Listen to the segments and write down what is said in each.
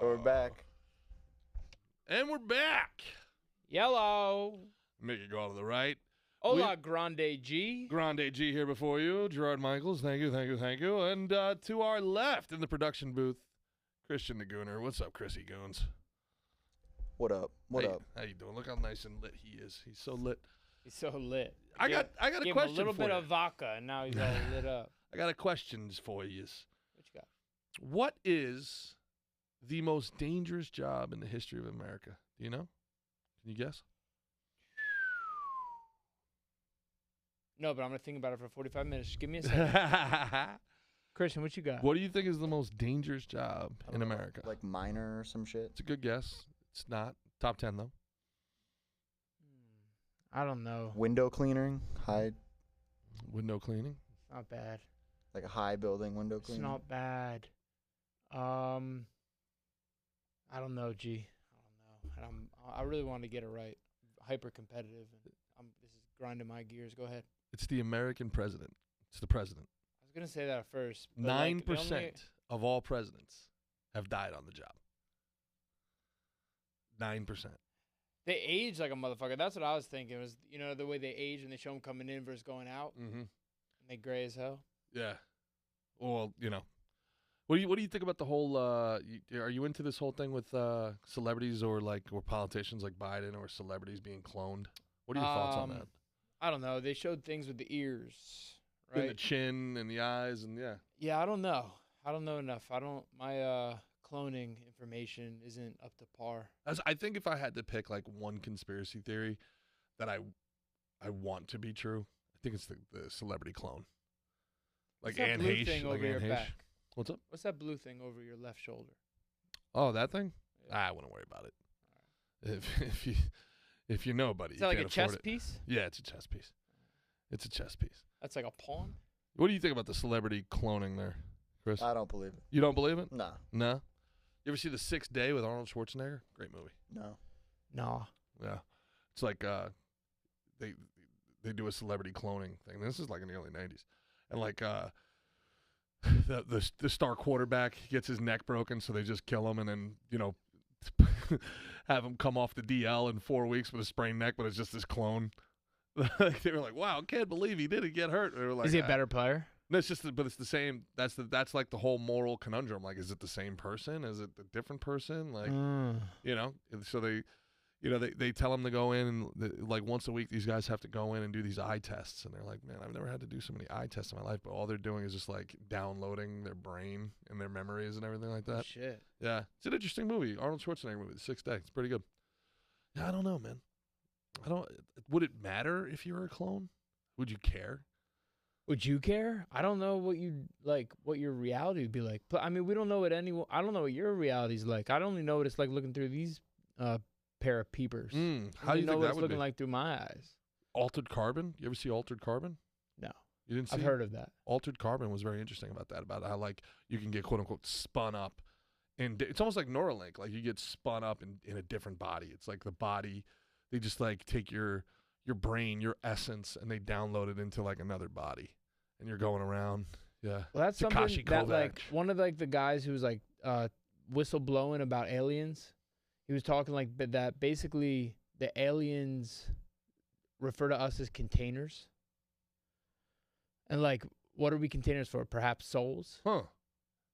we're back. And we're back. Yellow. Make it go to the right. Hola, Grande G. Grande G here before you. Gerard Michaels, thank you. And to our left in the production booth, Christian the Gooner. What's up, Chrissy Goons? What up? What up? How you doing? Look how nice and lit he is. He's so lit. He's so lit. I got a question for you. Give him a little bit of vodka, and now he's all lit up. I got a questions for you. What you got? What is the most dangerous job in the history of America? Do you know? Can you guess? No, but I'm going to think about it for 45 minutes. Just give me a second. Christian, what you got? What do you think is the most dangerous job in America? Like miner or some shit? It's a good guess. It's not. Top 10, though. I don't know. Window cleaning? High, Window cleaning? Not bad. like a high building window It's cleaning? not bad. I don't know, G. I don't know. I really want to get it right. Hyper competitive. And this is grinding my gears. Go ahead. It's the American president. It's the president. I was going to say that first. But 9% of all presidents have died on the job. 9%. They age like a motherfucker. That's what I was thinking. Was the way they age and they show them coming in versus going out, Mm-hmm. and they gray as hell. Yeah. Well, what do you think about the whole? Are you into this whole thing with celebrities or politicians like Biden or celebrities being cloned? What are your thoughts on that? I don't know. They showed things with the ears, right? And the chin and the eyes and yeah. Yeah, I don't know. I don't know enough. My cloning information isn't up to par. I think if I had to pick one conspiracy theory that I want to be true, I think it's the celebrity clone. Like What's that Anne blue Heche. thing Like over Anne your Heche. back? What's up? What's that blue thing over your left shoulder? Oh, that thing? Yeah. I wouldn't worry about it. If you know, buddy. Is that like a chess piece? Yeah, it's a chess piece. It's a chess piece. That's like a pawn? What do you think about the celebrity cloning there, Chris? I don't believe it. You don't believe it? Nah. No? You ever see The Sixth Day with Arnold Schwarzenegger? Great movie. No. No. Yeah. It's like they do a celebrity cloning thing. This is like in the early 90s. And the star quarterback gets his neck broken, so they just kill him and then, have him come off the DL in 4 weeks with a sprained neck, but it's just this clone. They were like, "Wow, can't believe he didn't get hurt." They were like, Is he a better player? No, it's just, but it's the same. That's like the whole moral conundrum. Like, is it the same person? Is it a different person? Like, so they tell them to go in and once a week, these guys have to go in and do these eye tests, and they're like, "Man, I've never had to do so many eye tests in my life." But all they're doing is just downloading their brain and their memories and everything like that. Shit. Yeah, it's an interesting movie. Arnold Schwarzenegger movie, The Sixth Day. It's pretty good. Yeah, I don't know, man. Would it matter if you were a clone? Would you care? Would you care? I don't know what your reality would be like. But I mean, we don't know what I don't know what your reality's like. I only know what it's like looking through these pair of peepers. How do you know think what that it's would looking be? like through my eyes? Altered Carbon? You ever see Altered Carbon? No. You didn't see I've heard of that. Altered Carbon was very interesting about that, about how you can get quote unquote spun up, and it's almost like Neuralink. Like you get spun up in a different body. It's like the body, they just take your brain, your essence, and they download it into another body, and you're going around. Yeah. Well, that's Takashi something that Kovacs. one of the guys who was whistleblowing about aliens. He was talking that basically the aliens refer to us as containers. And what are we containers for? Perhaps souls? Huh.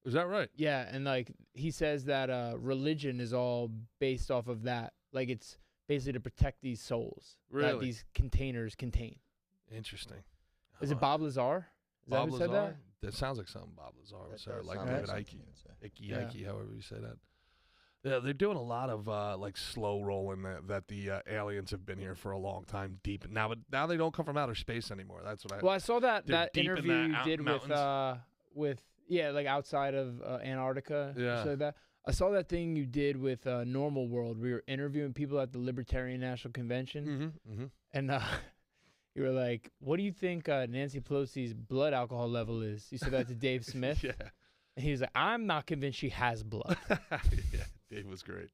Is that right? Yeah, and he says that religion is all based off of that. It's basically to protect these souls that Really? these containers contain. Interesting. Is it Bob Lazar? Is Bob that who said Lazar? that? That sounds like something Bob Lazar would That say, or does like sound David something Icke. you would say. Icke, however you say that. Yeah, they're doing a lot of slow rolling that the aliens have been here for a long time, deep. Now they don't come from outer space anymore. That's what Well, I saw that They're deep in interview the you did mountains. outside of Antarctica. Yeah. So that I saw that thing you did with Normal World. We were interviewing people at the Libertarian National Convention, and you were like, "What do you think Nancy Pelosi's blood alcohol level is?" You said that to Dave Smith. Yeah. And he was like, "I'm not convinced she has blood." Yeah, Dave was great.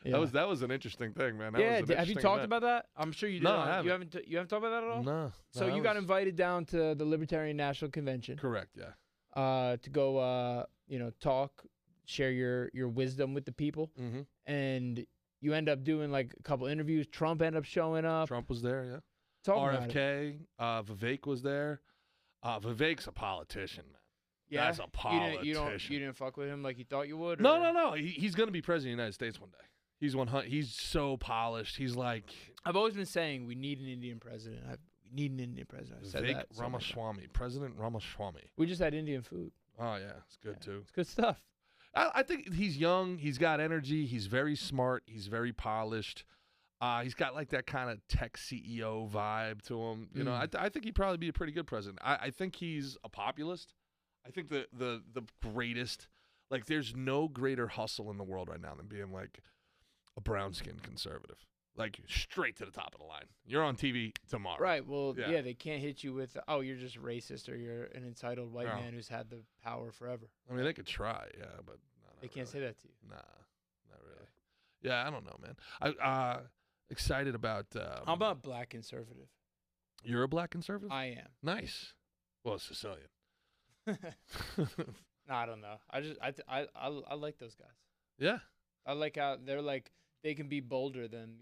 Yeah. That was an interesting thing, man. Have you talked about that? I'm sure you did. No, I haven't. You haven't talked about that at all. No. So you got invited down to the Libertarian National Convention. Correct. Yeah. To go, talk share your wisdom with the people, Mm-hmm. and you end up doing like a couple interviews. Trump ended up showing up. Trump was there, yeah. Talk about it. RFK, Vivek was there. Vivek's a politician, man. Yeah, That's a politician. You didn't fuck with him like you thought you would. Or? No. He's gonna be president of the United States one day. He's so polished. He's like I've always been saying we need an Indian president. We need an Indian president. I said Vivek that. so many times. Ramaswamy, President Ramaswamy. We just had Indian food. Oh yeah, it's good too. It's good stuff. I think he's young. He's got energy. He's very smart. He's very polished. He's got like that kind of tech CEO vibe to him. You know, I think he'd probably be a pretty good president. I think he's a populist. I think the greatest, like, there's no greater hustle in the world right now than being like a brown-skinned conservative. Like, straight to the top of the line. You're on TV tomorrow. Right. Well, Yeah. yeah, they can't hit you with, oh, you're just racist or you're an entitled white No. man who's had the power forever. I mean, they could try, yeah, but They can't say that to you. Nah, not really. Yeah, I don't know, man. I excited about. I'm about black conservative. You're a black conservative? I am. Nice. Well, Sicilian. No, I don't know. I like those guys. Yeah. I like how they're like they can be bolder than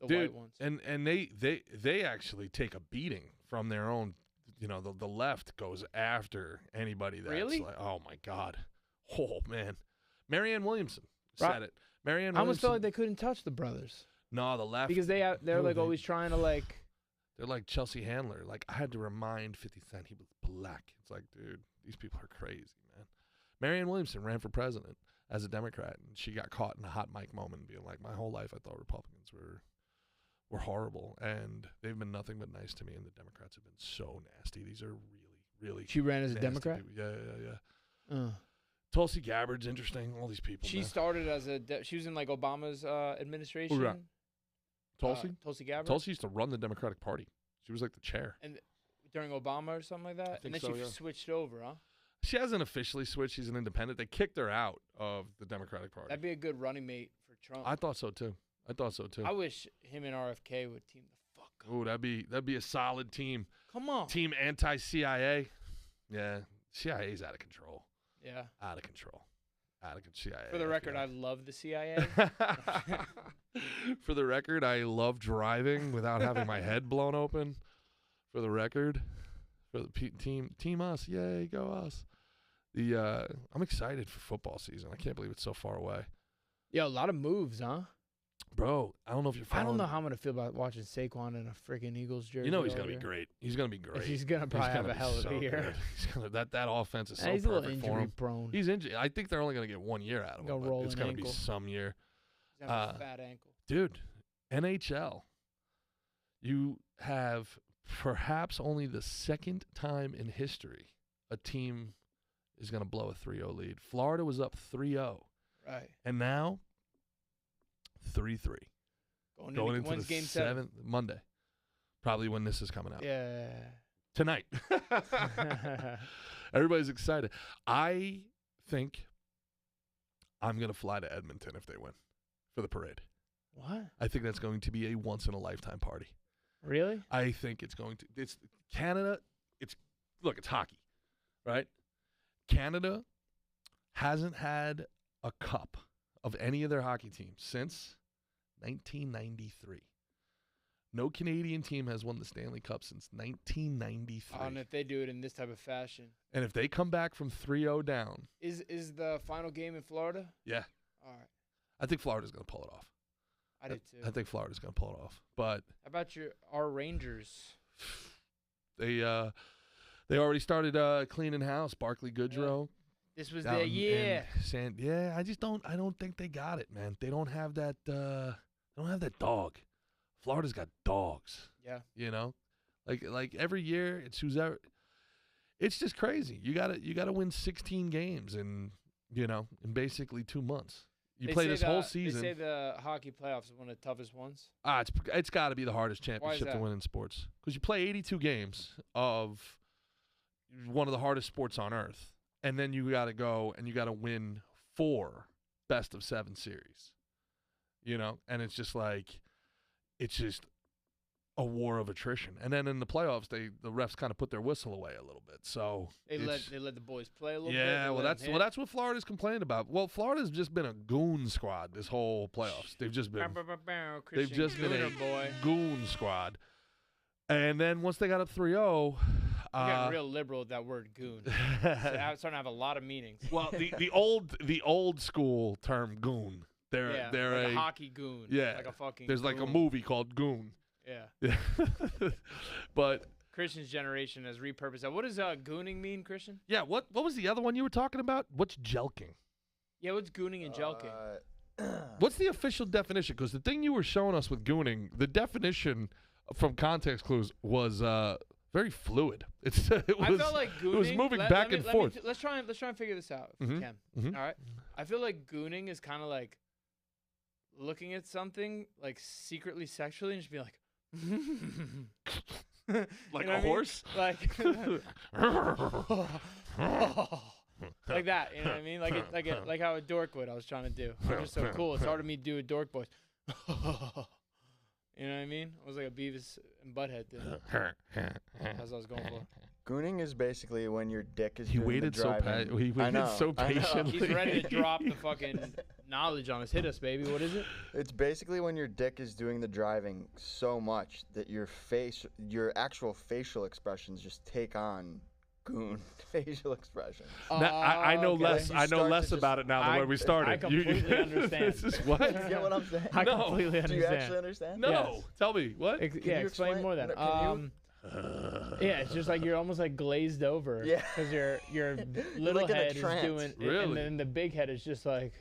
the Dude, white ones. and they actually take a beating from their own. You know, the left goes after anybody that's Really? like, oh my God, oh man, Marianne Williamson Right. said it. Marianne I almost Williamson. felt like they couldn't touch the brothers No, the left. because they're No, like they- always trying to like. They're like Chelsea Handler. Like, I had to remind 50 Cent he was black. It's like, dude, these people are crazy, man. Marianne Williamson ran for president as a Democrat, and she got caught in a hot mic moment being like, my whole life I thought Republicans were horrible, and they've been nothing but nice to me, and the Democrats have been so nasty. These are really, really She ran as a nasty Democrat. people. Yeah. Uh. Tulsi Gabbard's interesting. All these people, She man. started as she was in like Obama's administration. right? Tulsi? Tulsi Gabbard. Tulsi used to run the Democratic Party. She was like the chair. And during Obama or something like that, think and then so, she yeah. switched over, huh? She hasn't officially switched. She's an independent. They kicked her out of the Democratic Party. That'd be a good running mate for Trump. I thought so too. I wish him and RFK would team the fuck up. Oh, that'd be a solid team. Come on. Team anti-CIA. Yeah, CIA's out of control. Yeah. Out of control. CIA. For the record, FBI. I love the CIA. For the record, I love driving without having my head blown open. For the record, for the team us, yay, go us. I'm excited for football season. I can't believe it's so far away, Yo, a lot of moves, huh? bro. I don't know if you're I following. don't know how I'm gonna feel about watching Saquon in a freaking Eagles jersey. You know he's all gonna be year. great. He's gonna be great. He's gonna probably have gonna a be hell of so a year. good. He's gonna that offense is so He's a little perfect for injury him. prone. He's injured. I think they're only gonna get 1 year out of Gonna him. But roll it's an gonna ankle. be some year. He's gonna have a fat ankle. Dude, NHL. You have perhaps only the second time in history a team is going to blow a 3-0 lead. Florida was up 3-0. Right. And now 3-3. Going into when's the game 7? Monday. Probably when this is coming out. Yeah. Tonight. Everybody's excited. I think I'm going to fly to Edmonton if they win for the parade. What? I think that's going to be a once-in-a-lifetime party. Really? I think it's going to. It's Canada. It's hockey, right? Canada hasn't had a cup of any of their hockey teams since 1993. No Canadian team has won the Stanley Cup since 1993. And if they do it in this type of fashion, And if they come back from 3-0 down, is the final game in Florida? yeah, All right, I think Florida's going to pull it off. I did too. I think Florida's going to pull it off. But How about our Rangers? they already started cleaning house. Barclay Goodrow. This was Down their in year. I don't think they got it, man. They don't have that dog. Florida's got dogs. Yeah. You know? Like every year it's who's ever. It's just crazy. You gotta win 16 games in basically 2 months. You play this whole season. They say the hockey playoffs is one of the toughest ones. It's got to be the hardest championship to that? win in sports because you play 82 games of one of the hardest sports on earth, and then you got to go and you got to win 4 best-of-7 series. And it's just like, it's just a war of attrition. And then in the playoffs, the refs kind of put their whistle away a little bit. So They let the boys play a little bit. yeah, They well let 'em hit. that's what Florida's complaining about. Well, Florida's just been a goon squad this whole playoffs. They've just been Christian been a Gooner boy. goon squad. And then once they got up 3-0, You got real liberal with that word goon. It's starting to have a lot of meanings. well, the old school term goon. They're like a hockey goon. Yeah. Like a fucking There's like a goon. movie called Goon. Yeah. But Christian's generation has repurposed that. What does gooning mean, Christian? yeah, what was the other one you were talking about? What's jelking? Yeah, what's gooning and jelking? What's the official definition? Because the thing you were showing us with gooning, the definition from context clues was very fluid. It I felt like gooning. It was moving back and forth. Let's try and figure this out if we can. Mhm. All right. I feel like gooning is kind of like looking at something like secretly sexually and just being like, Like You know a what I mean? horse? like that. You know what I mean? Like how a dork would. I was trying to do. I'm just so cool. It's hard for me to do a dork voice. You know what I mean? I was like a Beavis and Butthead thing. That's what I was going for. Gooning is basically when your dick is He doing waited the so driving. he I waited know, so I know. patiently. He's ready to drop the fucking knowledge on us. Hit us, baby. What is it? It's basically when your dick is doing the driving so much that your actual facial expressions just take on goon facial expressions. Now, I know Okay. less. You I know start less to just- about it now than when we started. I completely understand. This is what? You get what I'm saying? I No. completely Do you understand. actually understand? No, Yes. tell me what. Yeah, you explain explain- more then. can you- Yeah, it's just like you're almost like glazed over. Yeah. Because your little like in a head is trance. doing, Really? and then the big head is just like.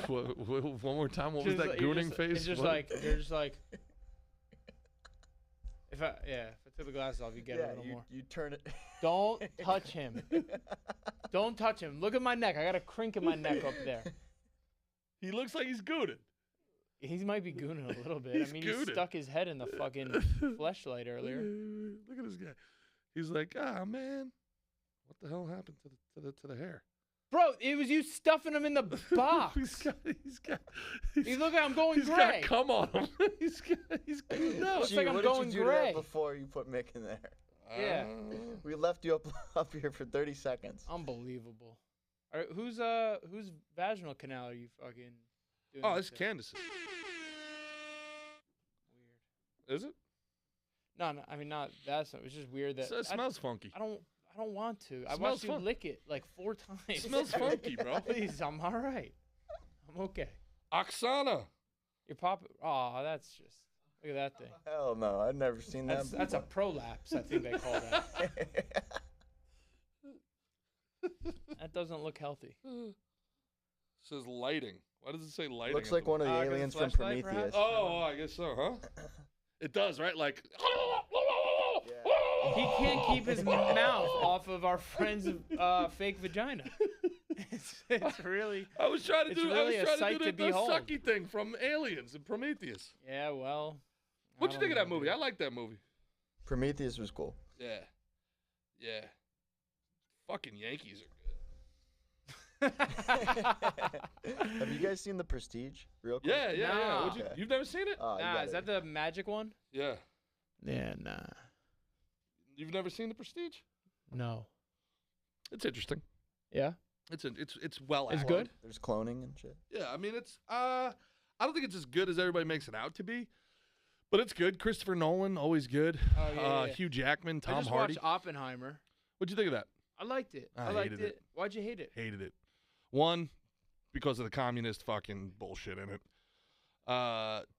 One more time. What was just that like- you're gooning just- face? It's just What? like you're just like. If I took the glasses off, you get a little more. You turn it. Don't touch him. Don't touch him. Look at my neck. I got a crink in my neck up there. He looks like he's gooning. He might be gooning a little bit. He's I mean, he gooning. stuck his head in the fucking fleshlight earlier. Look at this guy. He's like, man, what the hell happened to the hair? Bro, it was you stuffing him in the box. You look like I'm going he's gray. got cum on him. he's no. Looks Gee, like I'm what going did you do gray. to that before you put Mick in there? Yeah. We left you up here for 30 seconds. Unbelievable. All right, whose vaginal canal are you fucking doing? Oh, this it's to? Candace's. Weird. Is it? No, I mean not that. It's just weird that So it smells funky. I don't want to. I Smells watched you fun. lick it like 4 times. It smells funky, bro. Please, I'm all right. I'm okay. Oksana. Your pop. Oh, that's just. Look at that thing. Hell no, I've never seen that. That's a prolapse. I think they call that. That doesn't look healthy. Says lighting. Why does it say lighting? Looks at like the one of the 'cause aliens it's from flashlight, Prometheus. perhaps? Oh, I guess so, huh? It does, right? Like. He can't keep his mouth off of our friend's fake vagina. It's really. I was trying to It's do. really I a was trying sight to do to the behold. sucky thing from Aliens and Prometheus. Yeah, well. What'd you think of that movie? I like that movie. Prometheus was cool. Yeah. Yeah. Fucking Yankees are Have you guys seen The Prestige? Real quick? good. Yeah. Nah. What'd you, Okay. you've never seen it? Oh, you Nah, gotta- is that the magic one? Yeah. Yeah, nah. You've never seen The Prestige? No. It's interesting. Yeah? It's well It's acted. good? There's cloning and shit. Yeah, I mean it's I don't think it's as good as everybody makes it out to be, but it's good. Christopher Nolan, always good. Oh, yeah. Hugh I Jackman, Tom just Hardy. watched Oppenheimer. What'd you think of that? I liked it. I liked hated it. Why'd you hate it? Hated it. One, because of the communist fucking bullshit in it.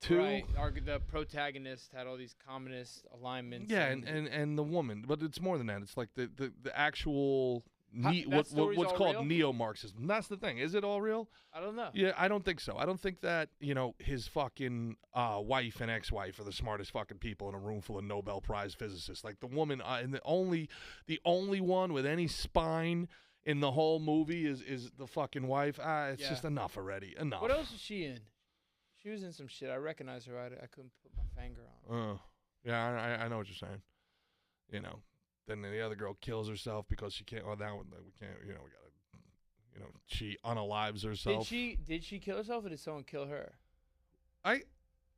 Two, Right. The protagonist had all these communist alignments. yeah, and the woman, but it's more than that. It's like the actual That what's story's all called real? neo-Marxism. That's the thing. Is it all real? I don't know. Yeah, I don't think so. I don't think that, his fucking wife and ex-wife are the smartest fucking people in a room full of Nobel Prize physicists. Like the woman, and the only one with any spine in the whole movie is the fucking wife. It's Yeah. just enough already. Enough. What else is she in? She was in some shit. I recognize her. I couldn't put my finger on. Yeah, I know what you're saying. Then the other girl kills herself because she can't. Well, now we can't. We gotta. She unalives herself. Did she kill herself or did someone kill her? I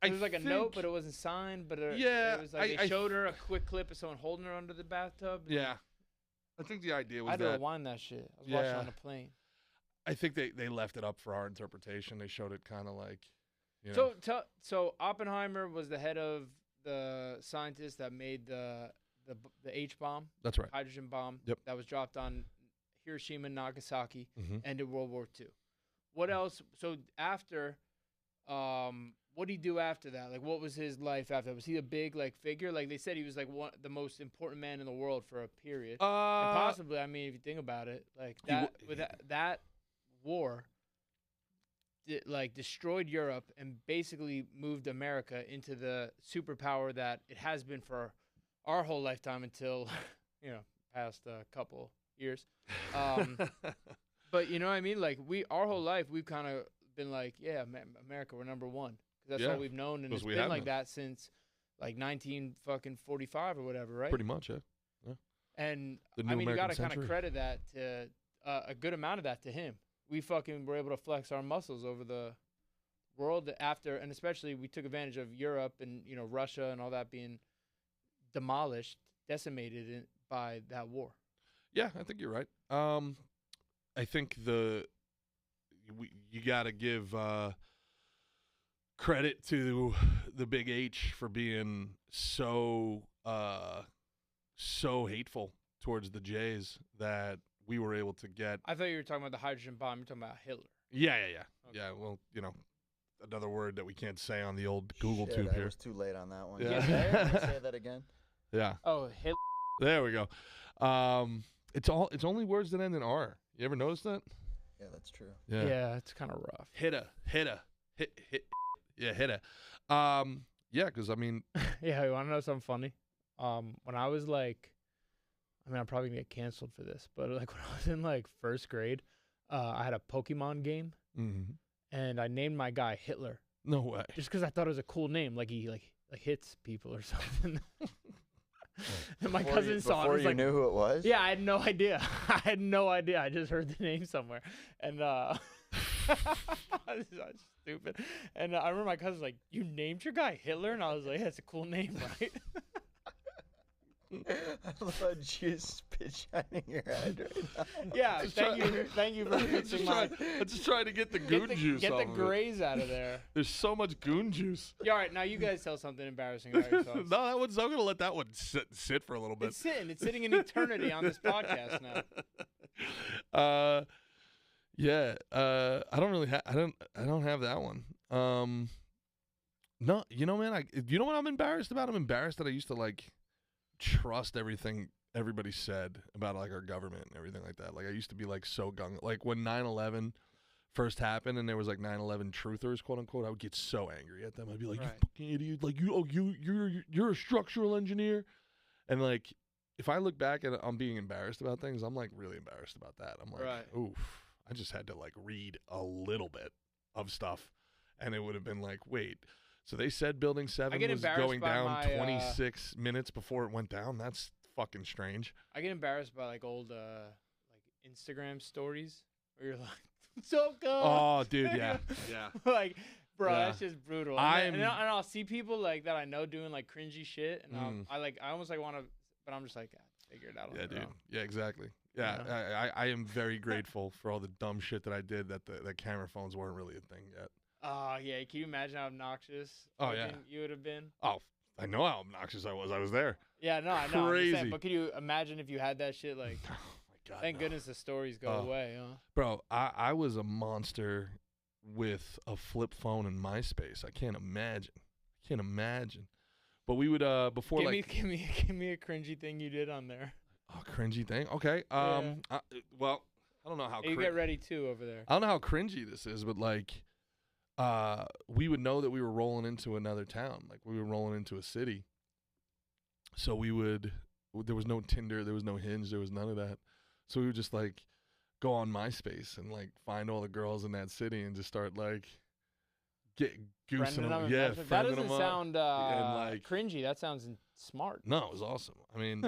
It was like a note, but it wasn't signed. But it was like they showed her a quick clip of someone holding her under the bathtub. Yeah, I think the idea was I had to rewind that shit. I was watching on the plane. I think they left it up for our interpretation. They showed it kind of like, you know. So Oppenheimer was the head of the scientist that made the H bomb. That's right. Hydrogen bomb. Yep. That was dropped on Hiroshima and Nagasaki. Mm-hmm. Ended World War II. What else? So after, what did he do after that? Like, what was his life after? Was he a big figure? Like they said, he was like the most important man in the world for a period. And possibly, I mean, if you think about it, like that war, destroyed Europe and basically moved America into the superpower that it has been for our whole lifetime until, past a couple years. But you know what I mean? Like our whole life, we've kind of been like, yeah, America, we're number one. Cause that's all we've known. And it's been like that since like 1945 or whatever, right? Pretty much, yeah. And I mean, you got to kind of credit that to a good amount of that to him. We fucking were able to flex our muscles over the world after, and especially we took advantage of Europe and, Russia and all that being demolished, decimated by that war. Yeah, I think you're right. I think you got to give credit to the Big H for being so hateful towards the Jays that we were able to get. I thought you were talking about the hydrogen bomb. You're talking about Hitler. Yeah. Okay. Yeah, well, another word that we can't say on the old Google Shit, tube I here. was too late on that one. Yeah. Say that again. Yeah. Oh, Hitler. There we go. It's only words that end in R. You ever notice that? Yeah, that's true. Yeah, it's kind of rough. Hit. Yeah, hitter. Yeah, because I mean. Yeah, you want to know something funny? When I was I'm probably gonna get canceled for this, but when I was in first grade, I had a Pokemon game, and I named my guy Hitler. No way. Just because I thought it was a cool name, he hits people or something. And my cousin saw it. Before you knew who it was? Yeah, I had no idea. I just heard the name somewhere, and that's stupid. And I remember my cousin's like, "You named your guy Hitler?" And I was like, "Yeah, it's a cool name, right?" I love you spit shining your head right now. Yeah, thank you for fixing I'm just trying to get the goon juice Get off the of it. grays out of there. There's so much goon juice. Yeah, all right, now you guys tell something embarrassing about yourselves. No, I'm going to let that one sit for a little bit. It's sitting in eternity on this podcast now. Yeah, I don't really I don't have that one. No, man, you know what I'm embarrassed about? I'm embarrassed that I used to trust everything everybody said about our government and everything like that. I used to be so gung. When 9/11 first happened and there was 9/11 truthers, quote unquote, I would get so angry at them. I'd be like, right. You fucking idiot! You're a structural engineer, and if I look back and I'm being embarrassed about things, I'm really embarrassed about that. I'm right. Oof, I just had to read a little bit of stuff, and it would have been wait. So they said Building 7 was going down 26 minutes before it went down. That's fucking strange. I get embarrassed by old Instagram stories where you're so good. Oh, dude, yeah. Bro, that's just brutal. And I'll see people that I know doing cringy shit, and I almost want to, but I'm just figure it out. Yeah, dude. Own. Yeah, exactly. Yeah, I am very grateful for all the dumb shit that I did that the camera phones weren't really a thing yet. Oh, yeah. Can you imagine how obnoxious you would have been? Oh, I know how obnoxious I was. I was there. Yeah, no, I know. Crazy. Saying, but can you imagine if you had that shit? Oh, my God. Thank goodness the stories go away, huh? Bro, I was a monster with a flip phone and MySpace. I can't imagine. But we would, before give me a cringy thing you did on there. Oh, cringy thing? Okay. Well, I don't know how you get ready, too, over there. I don't know how cringy this is, but we would know that we were rolling into another town. We were rolling into a city. So there was no Tinder, there was no Hinge, there was none of that. So we would just go on MySpace and find all the girls in that city and just start get goosing them. Yeah, that doesn't sound cringy. That sounds smart. No, it was awesome. I mean,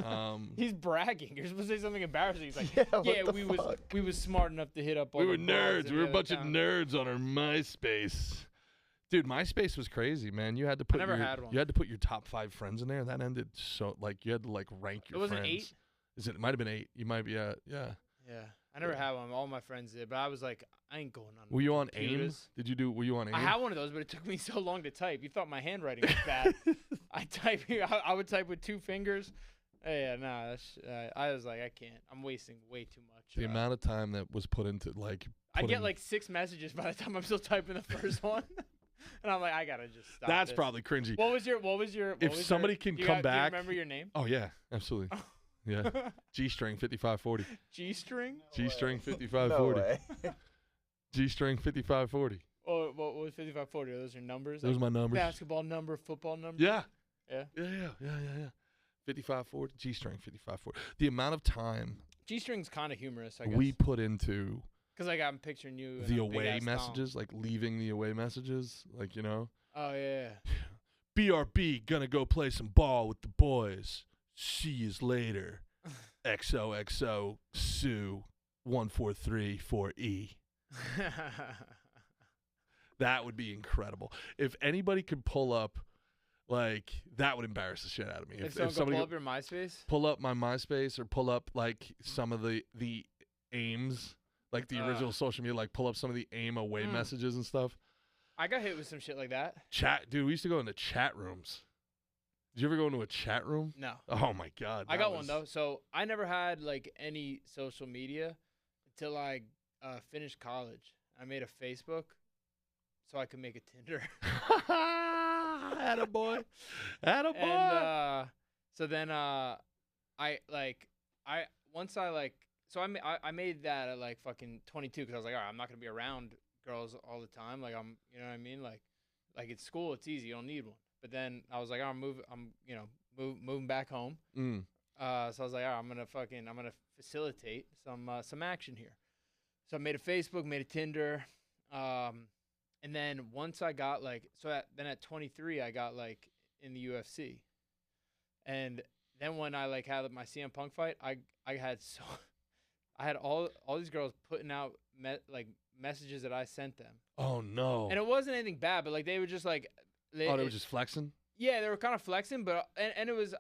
he's bragging. You're supposed to say something embarrassing. He's like, we was smart enough to hit up all we were nerds. We were a bunch of nerds on our MySpace. Dude, MySpace was crazy, man. You had to put never had one. You had to put your top 5 friends in there. That ended so like you had to like rank your friends. It wasn't 8? It might have been 8. You might be yeah. Yeah. I never had one. All my friends did, but I was like, I ain't going on. Were you on computers. AIM? Were you on AIM? I had one of those, but it took me so long to type. You thought my handwriting was bad. I would type with 2 fingers. Yeah, nah. I was like, I can't. I'm wasting way too much. The amount of time that was put into like. I get like 6 messages by the time I'm still typing the first one, and I'm like, I gotta just stop. That's this. probably cringy. What was your? If somebody can come back. Do you remember your name? Oh yeah, absolutely. Yeah. G-string 5540. G-string? G-string No 5540. way. G-string 5540. Oh, what was 5540? Are those your numbers? Those are my numbers. Basketball number, football number? Yeah. Yeah. Yeah. 5540. G-string 5540. The amount of time G-string's kind of humorous, I guess. we put into because like I'm picturing you in the a away big-ass messages, like leaving the away messages, like, you know. Oh, yeah. BRB, gonna go play some ball with the boys. See yous later. XOXO Sue 1434E. That would be incredible. If anybody could pull up, like, that would embarrass the shit out of me. If someone could pull up your MySpace? Pull up my MySpace or pull up, like, some of the aims, like the original social media, like, pull up some of the AIM away messages and stuff. I got hit with some shit like that. Dude, we used to go into chat rooms. Did you ever go into a chat room? No. Oh, my God. I got one, though. So I never had, like, any social media until I finished college. I made a Facebook so I could make a Tinder. Attaboy. Attaboy. And so then I made that at, like, fucking 22 because I was like, all right, I'm not going to be around girls all the time. Like, you know what I mean? Like it's school, it's easy. You don't need one. But then I was like, I'm moving back home. So I was like, all right, I'm gonna facilitate some action here. So I made a Facebook, made a Tinder, and then once I got like, then at 23 I got like in the UFC, and then when I like had my CM Punk fight, I had all these girls putting out messages that I sent them. Oh no! And it wasn't anything bad, but like they were just like. They were just flexing? Yeah, they were kind of flexing, but and it was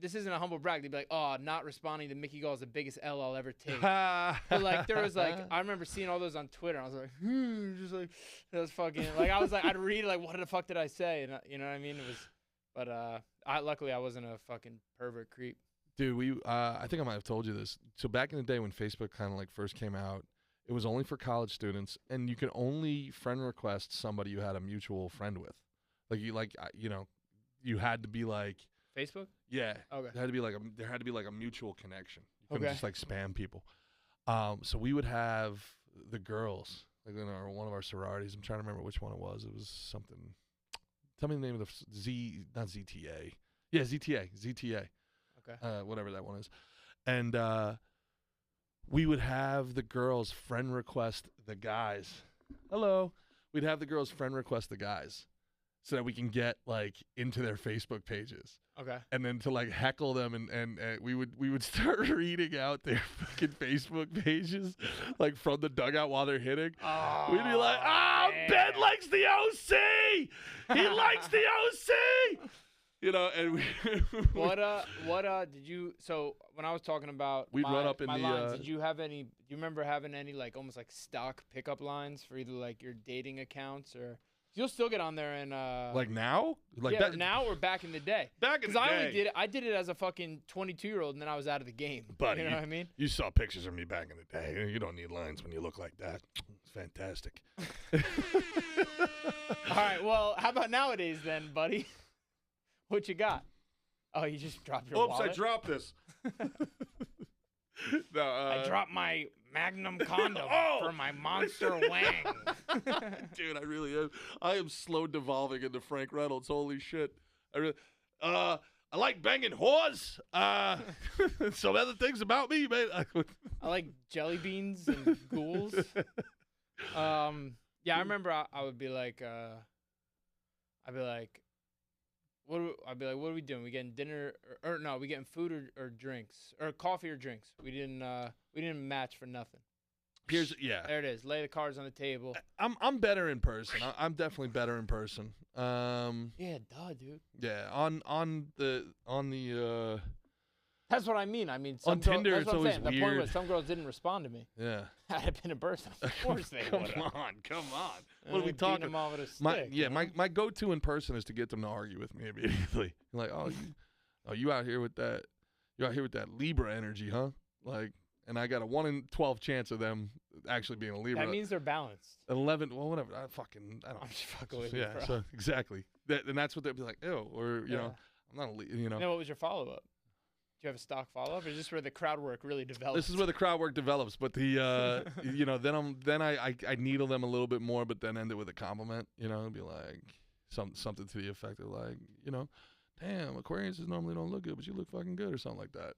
this isn't a humble brag. They'd be like, "Oh, not responding to Mickey Gall is the biggest L I'll ever take." But like there was like I remember seeing all those on Twitter. And I was like, just like that was fucking like I was like I'd read like what the fuck did I say? And you know what I mean? It was, but luckily I wasn't a fucking pervert creep. Dude, I think I might have told you this. So back in the day when Facebook kind of like first came out, it was only for college students, and you could only friend request somebody you had a mutual friend with. You had to be like Facebook. Yeah. Okay. There had to be like a mutual connection. You couldn't Okay. just like spam people. So we would have the girls like in one of our sororities. I'm trying to remember which one it was. It was something. Tell me the name of the not ZTA. Yeah, ZTA. Okay. Whatever that one is, and we would have the girls friend request the guys. Hello. We'd have the girls friend request the guys. So that we can get like into their Facebook pages. Okay. And then to like heckle them and we would start reading out their fucking Facebook pages like from the dugout while they're hitting. Oh, We'd be like, Ben likes the OC. He likes the OC. You know, and we what did you so when I was talking about we'd run up in my the lines, did you have any do you remember having any like almost like stock pickup lines for either like your dating accounts or you'll still get on there and like now? Like yeah, that, now or back in the day? Back in the day. Because I did it as a fucking 22-year-old and then I was out of the game. Buddy, you know what I mean? You saw pictures of me back in the day. You don't need lines when you look like that. It's fantastic. All right, well, how about nowadays then, buddy? What you got? Oh, you just dropped your wallet? I dropped this. No, I dropped my Magnum condom for my monster wang. Dude, I really am. I am slow devolving into Frank Reynolds. Holy shit. I like banging whores. Some other things about me, man. I like jelly beans and ghouls. Yeah, I remember I would be like, what are we doing? We getting dinner or no? We getting food or drinks or coffee or drinks? We didn't match for nothing. Yeah. There it is. Lay the cards on the table. I'm better in person. I'm definitely better in person. Yeah, duh, dude. Yeah, on the That's what I mean. I mean, on Tinder, that's it's what I'm always saying. The point weird. was some girls didn't respond to me. Yeah. Had it been in person, of course they would. Come on. What are we talking? Them all with a stick, my go-to in person is to get them to argue with me immediately. Like, you out here with that? You out here with that Libra energy, huh? Like, and I got a 1 in 12 chance of them actually being a Libra. That means they're balanced. 11. Well, whatever. I don't. I'm just fucking with you, Yeah. bro. So exactly. And that's what they'd be like. Ew. Or you know, I'm not a. You know. What was your follow-up? Do you have a stock follow-up, or is this where the crowd work really develops? This is where the crowd work develops, but the you know, then I needle them a little bit more, but then end it with a compliment. You know, and be like something to the effect of like, you know, damn, Aquariuses normally don't look good, but you look fucking good, or something like that.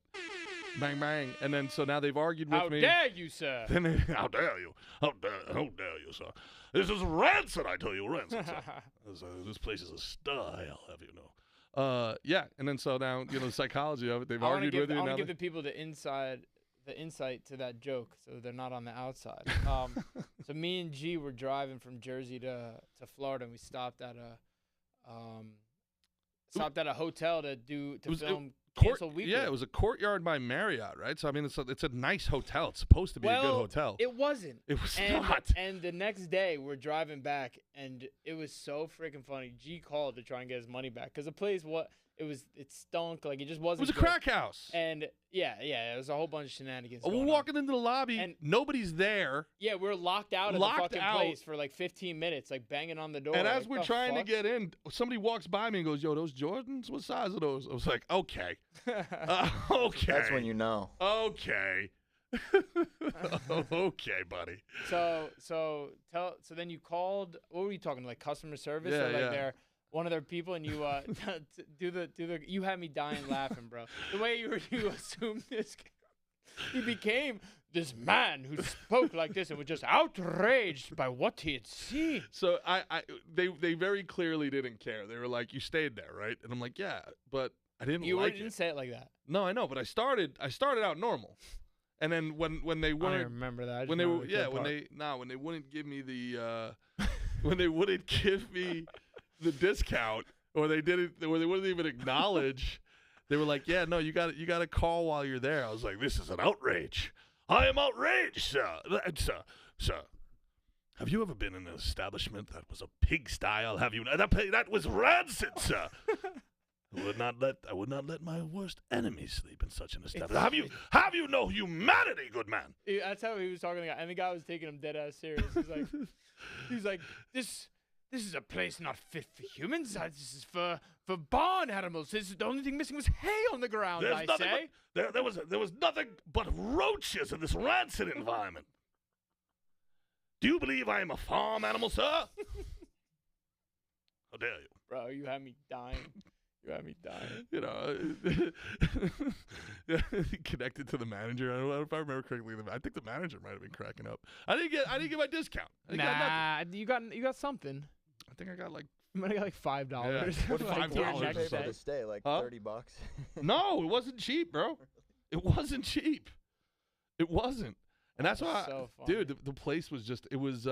Bang bang, and then so now they've argued with me. How dare you, sir? How dare you? How dare you, sir? This is rancid, I tell you, rancid, sir. This place is a style, have you know? Yeah, and then so now, you know, the psychology of it, they've argued with you. I want now to give the people the insight to that joke, so they're not on the outside. So me and G were driving from Jersey to Florida, and we stopped at a hotel to film Cancel Weekly. Yeah, it was a Courtyard by Marriott, right? So I mean, it's a nice hotel. It's supposed to be a good hotel. It wasn't. It was not. not. And the next day, we're driving back, and it was so freaking funny. G called to try and get his money back because the place it stunk, like it just wasn't. It was a good. crack house. And yeah, it was a whole bunch of shenanigans. We're walking into the lobby, and nobody's there. Yeah, we're locked out of the fucking place for like 15 minutes, like banging on the door. And as we're trying to get in, somebody walks by me and goes, "Yo, those Jordans? What size are those?" I was like, "Okay, okay." That's when you know. Okay. Okay, buddy. So then you called. What were you talking to, like customer service? Yeah, or like yeah. they're one of their people, and you do the. You had me dying laughing, bro. The way you assumed this, he became this man who spoke like this and was just outraged by what he had seen. So they very clearly didn't care. They were like, "You stayed there, right?" And I'm like, "Yeah, but I didn't like it." You didn't say it like that. No, I know, but I started out normal. And then when they weren't, I don't remember that. when they wouldn't give me the when they wouldn't give me the discount, or they wouldn't even acknowledge, they were like, "Yeah, no, you got to call while you're there." I was like, "This is an outrage. I am outraged, sir. Sir, have you ever been in an establishment that was a pigsty? I'll have you know that was rancid, sir." I would not let my worst enemy sleep in such an establishment. Have you no humanity, good man? That's how he was talking to the guy, and the guy was taking him dead ass serious. He's like, this is a place not fit for humans. This is for barn animals. The only thing missing was hay on the ground. There was nothing but roaches in this rancid environment. Do you believe I am a farm animal, sir? How dare you? Bro, you had me dying. You know, connected to the manager. I don't know if I remember correctly. I think the manager might have been cracking up. I didn't get my discount. You got something. I think I got like. You might have got like $5. Yeah. What did $5 you pay for the stay? Like $30? No, it wasn't cheap, bro. It wasn't cheap. It wasn't, and that's why, dude. The place was just. It was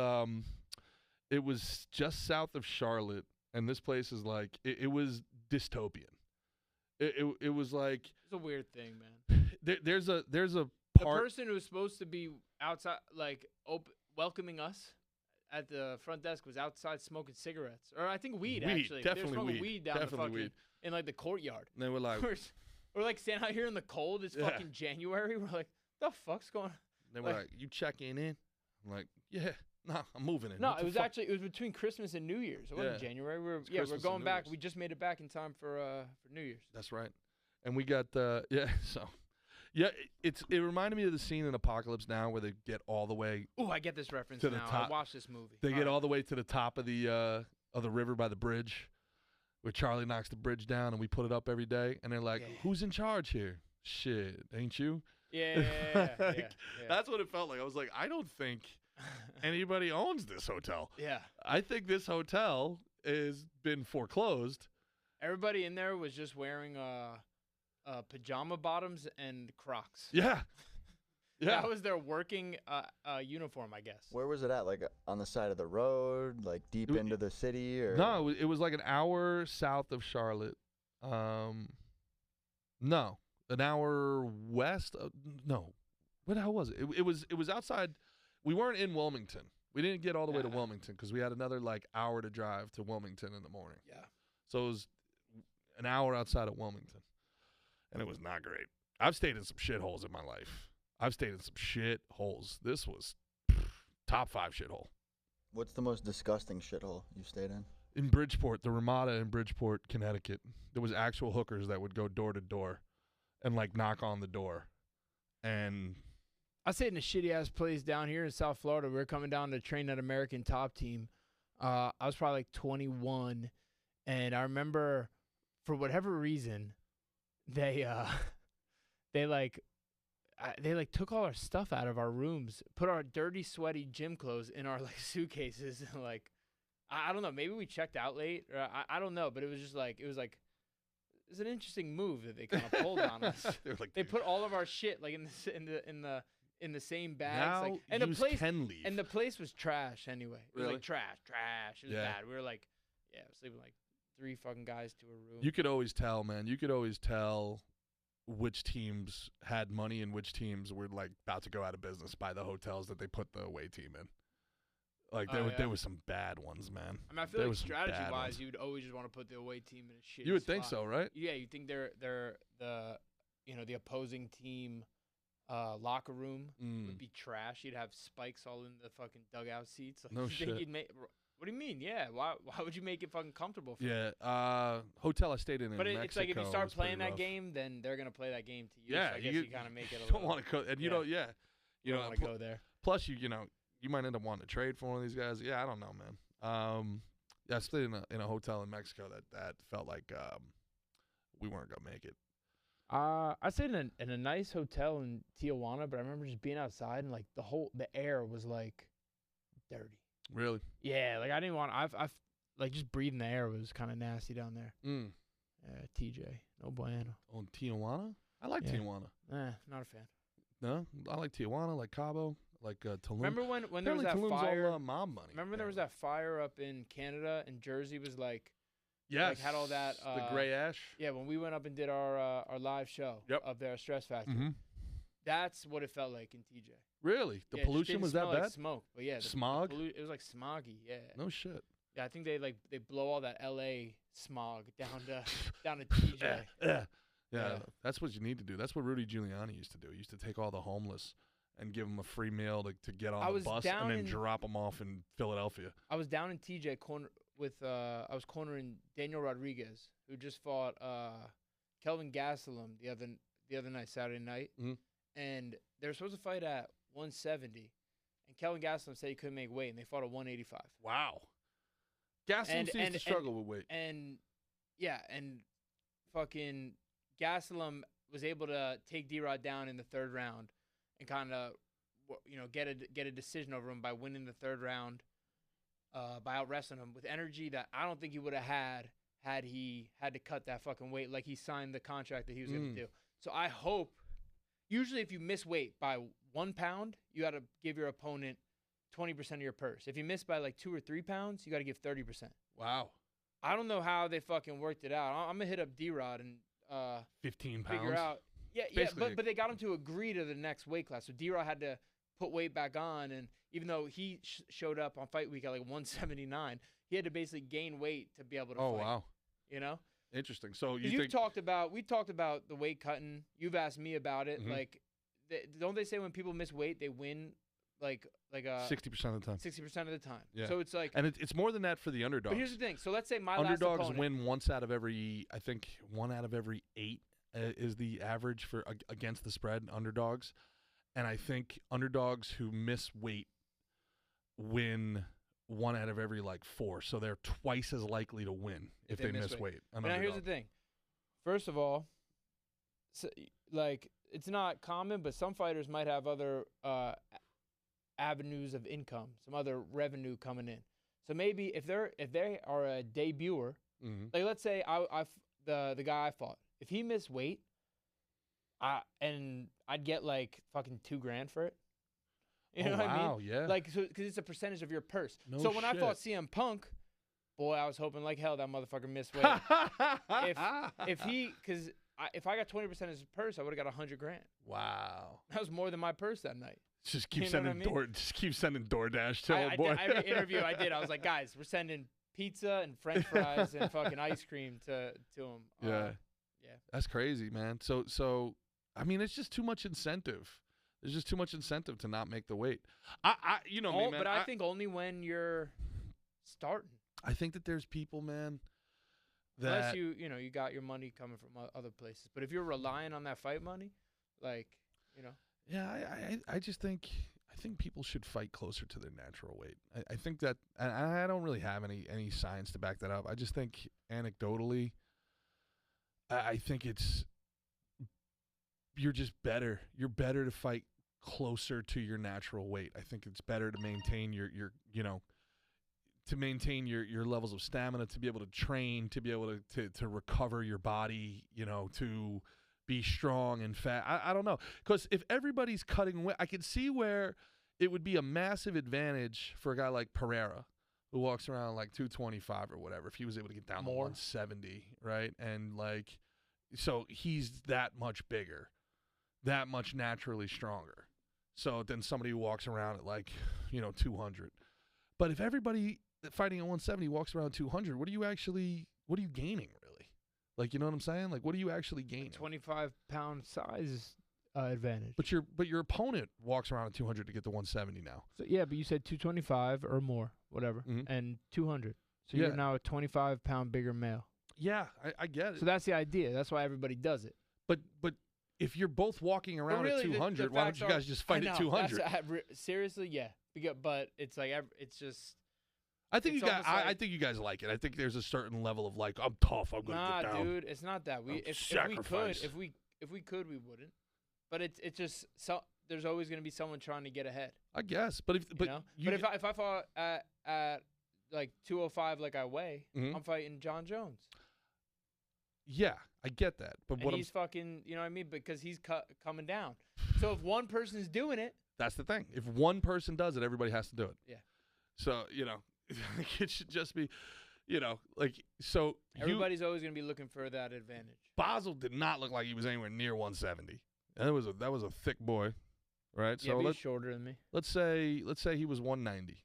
just south of Charlotte. And this place is like it was dystopian. It was like it's a weird thing, man. There's a the part. person who was supposed to be outside, like welcoming us at the front desk, was outside smoking cigarettes, or I think weed actually. Definitely they were smoking weed down definitely the fucking weed. in like the courtyard. And they were like, we're like standing out here in the cold. It's fucking January. We're like, the fuck's going on? They were like, you checking in? I'm like, yeah. Nah, I'm moving in. No, it was between Christmas and New Year's. It wasn't January. We're going back. We just made it back in time for New Year's. That's right. And we got it reminded me of the scene in Apocalypse Now where they get all the way. Oh, I get this reference to now. the top. I watched this movie. They get all the way to the top of the river by the bridge, where Charlie knocks the bridge down and we put it up every day. And they're like, "Who's in charge here? Shit, ain't you?" Yeah. That's what it felt like. I was like, I don't think anybody owns this hotel. Yeah. I think this hotel has been foreclosed. Everybody in there was just wearing pajama bottoms and Crocs. Yeah. That was their working uniform, I guess. Where was it at? Like on the side of the road, like deep into the city, or no? It was like an hour south of Charlotte. No, an hour west. No, what the hell was it? It was outside. We weren't in Wilmington. We didn't get all the way to Wilmington because we had another like hour to drive to Wilmington in the morning. Yeah. So it was an hour outside of Wilmington, and it was not great. I've stayed in some shitholes in my life. I've stayed in some shitholes. This was top 5 shithole. What's the most disgusting shithole you've stayed in? In Bridgeport, the Ramada in Bridgeport, Connecticut, there was actual hookers that would go door to door and like knock on the door. And I stayed in a shitty ass place down here in South Florida. We were coming down to train at American Top Team. I was probably like 21, and I remember for whatever reason they took all our stuff out of our rooms, put our dirty, sweaty gym clothes in our like suitcases, and like I don't know, maybe we checked out late, or I don't know, but it was an interesting move that they kind of pulled on us. They put all of our shit like in the same bags, now like, and the place can leave. and the place was trash anyway. It was Really? like trash. It was bad. We were like, sleeping like 3 fucking guys to a room. You could always tell, man. You could always tell which teams had money and which teams were like about to go out of business by the hotels that they put the away team in. Like there was some bad ones, man. I mean, I feel like strategy-wise, you would always just want to put the away team in a shitty You would spot. think so, right? Yeah, you think they're the opposing team locker room would be trash. You'd have spikes all in the fucking dugout seats. Like, No you shit. think what do you mean? Yeah, why would you make it fucking comfortable for Yeah, hotel I stayed in But Mexico. it's like if you start was pretty playing that rough. game, then they're gonna play that game to you. Yeah, so I guess you kind of make it a you little. don't want to go, and you yeah. don't. Yeah, You don't want to go there. Plus, you might end up wanting to trade for one of these guys. Yeah, I don't know, man. Yeah, I stayed in a hotel in Mexico that felt like we weren't gonna make it. I stayed in a nice hotel in Tijuana, but I remember just being outside and like the air was like dirty. Really? Yeah, like I didn't want. I've like just breathing the air was kind of nasty down there. TJ, no bueno. On Tijuana? I like Tijuana. Not a fan. No, I like Tijuana, like Cabo, like Tulum. Remember when there was that Tulum's fire? all mob money. Remember when there was that fire up in Canada and Jersey was like. Yes. Like had all that. The gray ash. Yeah, when we went up and did our live show of their Stress Factory. Mm-hmm. That's what it felt like in TJ. Really? The Yeah, it just pollution didn't was that smell bad? like smoke, but yeah, Smog? it was like smoggy. Yeah. No shit. Yeah, I think they blow all that LA smog down to TJ. Yeah, that's what you need to do. That's what Rudy Giuliani used to do. He used to take all the homeless and give them a free meal to get on the bus and then drop them off in Philadelphia. I was down in TJ I was cornering Daniel Rodriguez, who just fought Kelvin Gastelum the other night, Saturday night, and they were supposed to fight at 170, and Kelvin Gastelum said he couldn't make weight, and they fought at 185. Wow. Gastelum seems to struggle with weight. And fucking Gastelum was able to take D-Rod down in the 3rd round and kind of, get a decision over him by winning the 3rd round, by out wrestling him with energy that I don't think he would have had he had to cut that fucking weight like he signed the contract that he was going to do. So I hope, usually if you miss weight by 1 pound, you got to give your opponent 20% of your purse. If you miss by like 2 or 3 pounds, you got to give 30%. Wow. I don't know how they fucking worked it out. I'm gonna hit up D-Rod and 15 pounds. figure out. Yeah, Basically, but they got him to agree to the next weight class. So D-Rod had to put weight back on, and even though he showed up on fight week at like 179, he had to basically gain weight to be able to fight. Oh wow. Interesting. So we talked about the weight cutting. You've asked me about it. Mm-hmm. Like, don't they say when people miss weight, they win like 60% of the time. 60% of the time. Yeah. So it's like, and it's more than that for the underdogs. but here's the thing. So let's say my underdogs last opponent, win once out of every, I think 1 out of every 8 is the average for against the spread underdogs, and I think underdogs who miss weight win 1 out of every like 4, so they're twice as likely to win if they miss weight. Now here's the thing. First of all, like it's not common, but some fighters might have other avenues of income, some other revenue coming in. So maybe if they are a debuter, like let's say the guy I fought, if he missed weight, And I'd get like fucking $2,000 for it. You know Oh, what I wow, mean? yeah. Like, so because it's a percentage of your purse. No so when I fought shit. CM Punk, boy, I was hoping like hell that motherfucker missed weight. If I got 20% of his purse, I would have got $100,000. Wow. That was more than my purse that night. Just keep You know sending what I mean? just keep sending DoorDash to old boy. Every interview I did, I was like, guys, we're sending pizza and French fries and fucking ice cream to him. Yeah. Yeah. That's crazy, man. So I mean, it's just too much incentive. There's just too much incentive to not make the weight. You know me, man. But I think only when you're starting. I think that there's people, man, that Unless you got your money coming from other places. But if you're relying on that fight money, like, yeah, I just think people should fight closer to their natural weight. I think that, and I don't really have any science to back that up. I just think anecdotally, I think you're just better. You're better to fight closer to your natural weight. I think it's better to maintain your levels of stamina, to be able to train, to be able to recover your body, to be strong and fat. I don't know. Because if everybody's cutting weight, I can see where it would be a massive advantage for a guy like Pereira, who walks around like 225 or whatever, if he was able to get down to 170, right? And like, so he's that much bigger, that much naturally stronger. So then somebody who walks around at like, 200. But if everybody fighting at 170 walks around 200, what are you gaining, really? Like, you know what I'm saying? Like, what are you actually gaining? 25-pound size advantage. But your opponent walks around at 200 to get to 170 now. So yeah, but you said 225 or more, whatever, and 200. So you're now a 25-pound bigger male. Yeah, I get it. So that's the idea. That's why everybody does it. But if you're both walking around really, at 200, the why don't you guys just fight at 200? Seriously, yeah. But it's like it's just. I think you guys. I think you guys like it. I think there's a certain level of like, I'm tough. I'm gonna get down. Dude, it's not that. If we could, we wouldn't. But it's just there's always gonna be someone trying to get ahead. I guess, but if I fought at like 205 like I weigh, I'm fighting John Jones. Yeah, I get that, but and he's fucking, you know what I mean? Because he's coming down. So if one person is doing it, that's the thing. If one person does it, everybody has to do it. Yeah. So it should just be, like so. Everybody's always gonna be looking for that advantage. Basel did not look like he was anywhere near 170. And that was a thick boy, right? Yeah, so he's shorter than me. Let's say he was 190.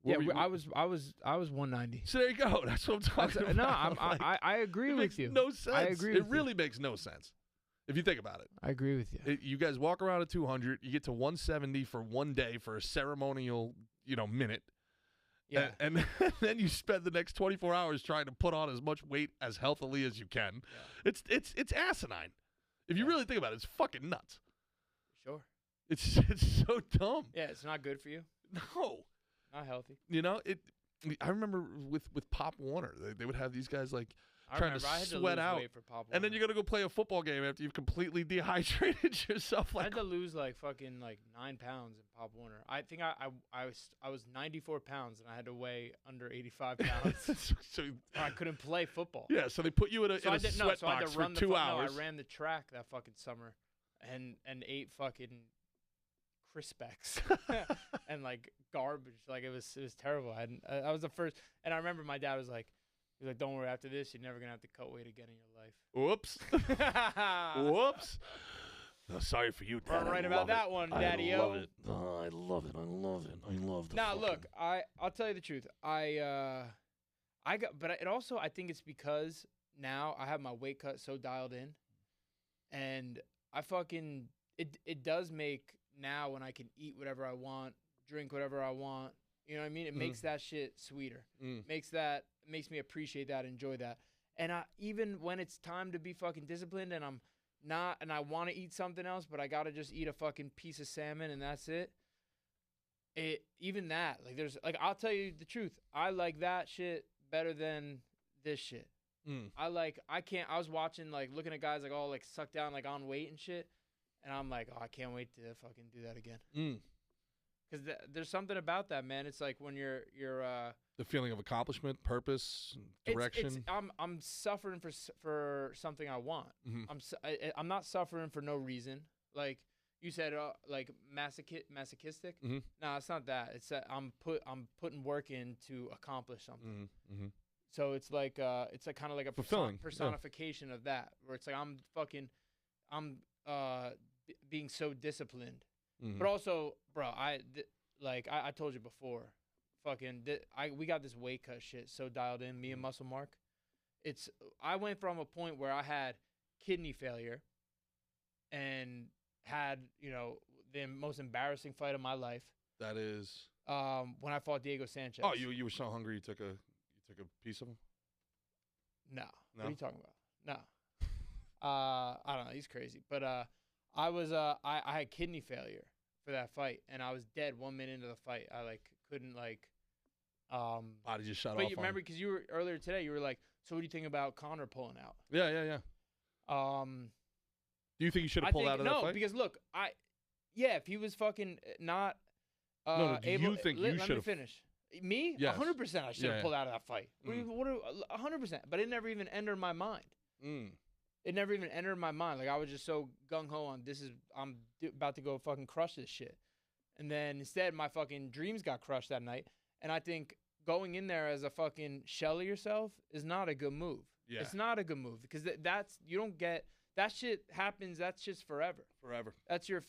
I was 190. So there you go. That's what I'm talking about. No, I agree with you. No sense. I agree. It really makes no sense if you think about it. I agree with you. You guys walk around at 200. You get to 170 for one day for a ceremonial, minute. Yeah. And then you spend the next 24 hours trying to put on as much weight as healthily as you can. Yeah. It's asinine. If you really think about it, it's fucking nuts. Sure. It's so dumb. Yeah, it's not good for you. No. Not healthy. I remember with Pop Warner, they would have these guys like trying to sweat out, and then you're gonna go play a football game after you've completely dehydrated yourself. Like, I had to lose like 9 pounds in Pop Warner. I think I was 94 pounds and I had to weigh under 85 pounds. So I couldn't play football. Yeah, so they put you in a sweat box for 2 hours. No, I ran the track that fucking summer, and ate fucking Crispecks and like garbage. Like it was terrible. I was the first, and I remember my dad was like, "Don't worry, after this, you're never gonna have to cut weight again in your life." Whoops. Whoops. No, sorry for you, Dad. Right about that one, Daddy-o. I love it. Oh, I love it. I love the Now, look, I'll tell you the truth. But it also, I think it's because now I have my weight cut so dialed in, and I fucking it does make now when I can eat whatever I want, drink whatever I want. You know what I mean? It makes that shit sweeter. Makes me appreciate that, enjoy that. And even when it's time to be fucking disciplined and I'm not, and I want to eat something else, but I got to just eat a fucking piece of salmon and that's it. Even that, like I'll tell you the truth. I like that shit better than this shit. I was watching, like looking at guys like all like sucked down, like on weight and shit. And I'm like, oh, I can't wait to fucking do that again. Because there's something about that, man. It's like when you're the feeling of accomplishment, purpose, direction. I'm suffering for something I want. I'm not suffering for no reason. Like you said, like masochistic. No, it's not that. It's that I'm putting work in to accomplish something. So it's like kind of like a fulfilling personification of that, where it's like I'm being so disciplined. But also, bro, I told you before, we got this weight cut shit so dialed in, me and Muscle Mark. I went from a point where I had kidney failure and had, the most embarrassing fight of my life. That is when I fought Diego Sanchez. Oh, you were so hungry you took a piece of him? No. What are you talking about? No. I don't know, he's crazy. But I had kidney failure for that fight, and I was dead 1 minute into the fight. I couldn't body just shut off. But you remember, because you were earlier today, you were like, so what do you think about Conor pulling out? Yeah. Do you think he should have pulled out of that fight? No, because look, if he was fucking not no, do you think you should have? Let me finish. Me? Yes. 100% I should have pulled out of that fight. 100%. But it never even entered my mind. It never even entered my mind. Like, I was just so gung-ho on I'm about to go fucking crush this shit. And then instead, my fucking dreams got crushed that night. And I think going in there as a fucking shell of yourself is not a good move. Yeah. It's not a good move, because you don't get, that shit happens, that shit's forever. Forever. That's your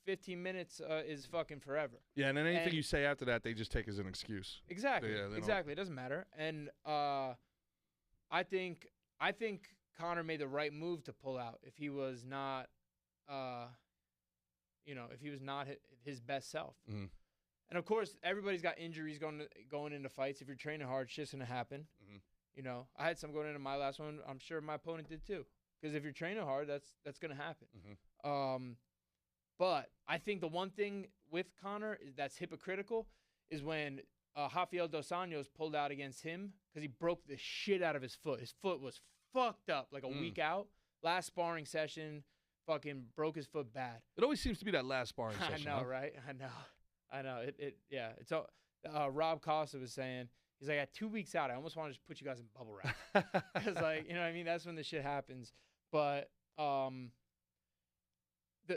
15 minutes is fucking forever. Yeah, and then anything you say after that, they just take as an excuse. Exactly. Exactly. It doesn't matter. And I think Conor made the right move to pull out if he was not, if he was not his best self. And of course, everybody's got injuries going into fights. If you're training hard, shit's gonna happen. I had some going into my last one. I'm sure my opponent did too. Because if you're training hard, that's gonna happen. But I think the one thing with Conor that's hypocritical is when Rafael Dos Anjos pulled out against him, because he broke the shit out of his foot. His foot was fucked up like a week out. Last sparring session, fucking broke his foot bad. It always seems to be that last sparring session. I know, right? I know. It's all. Rob Costa was saying, he's like, at 2 weeks out, I almost want to just put you guys in bubble wrap. Because, you know what I mean? That's when the shit happens. But